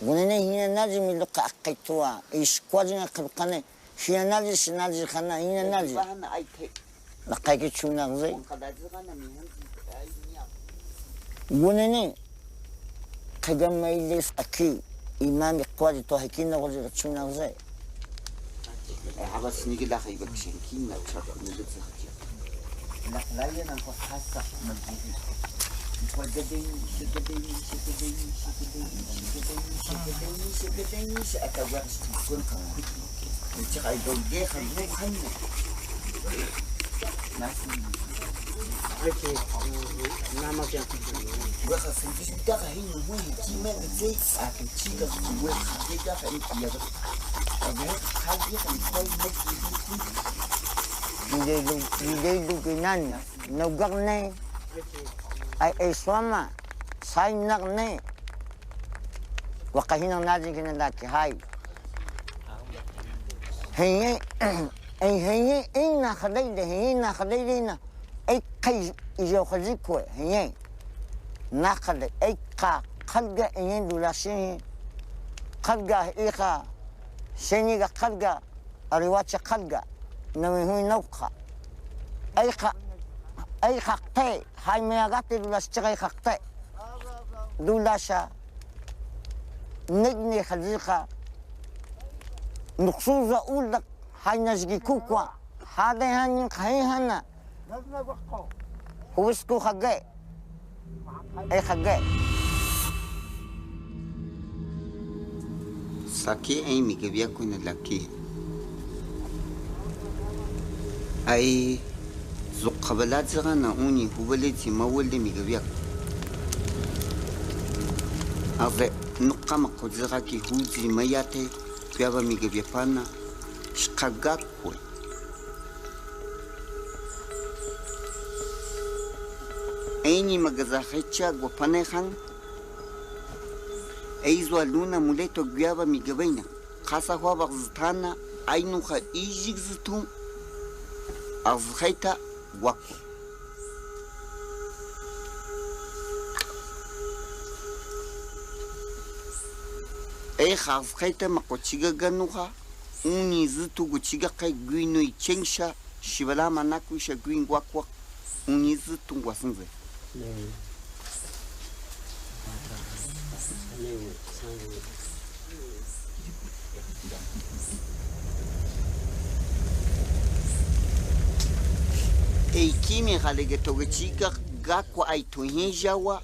Gunene hinanaji miluka akaitua iskwaji nga kabkane hinanaji sinaji kana hinanaji lakaki chuna gze gunene kagama ilis aki imam iqwaji to hakina gze chuna gze هذا سنيك لا خيبك شنكين لا تشرب نجد زخجة لا لا ينفع حاسة مجهول شكدين أكبر استكون كم نتشق عيدون جه خلنا خلنا ناسي أوكي نعم كيان وخا سنتش بتاعها هي نقول كيما بتزي أكل شيء كذا وخا خليك يا رب أبغى خليه خليه Lidelu kinan nugagne ay eswama say nagne wakahina naji kinadaki hay heye ay heye ina khadayde heyna khadaydina ay qay iyo khadikwe heye naqad ay qa qalga ayen dulashin qalga iqa sheniga qalga ariwacha qalga نوي نوقع أي خطة هاي مياقات دولا شغي خطة دولا شا نجني خليقة نقصوزة أولك هاي نجي كوكوا هذا هاني خي هنا هو اسكو خجاء أي خجاء ساكي أي ميكبيا كون لكي أي زقبلات زغنا أوني هوبلتي ما ولدي ميجبيك أغلى نقام قدراتي هوزي مياتي بيابا ميجبيبانا شقاقاك كوي أيني مجزاخيتشا وبانيخان أي زوالونا موليتو بيابا ميجبينا خاصة هو بغزتانا أينوخا إيجيك زتون أفخيتا وكو أي خافخيتا مقوتشيغا غنوها أوني زتو غوتشيغا قاي غوينو يتشنشا شبلا مناكوشا غوين وكو أوني زتو واسنزي Ei kimi halige togechiga gakwa ai tuhinjawa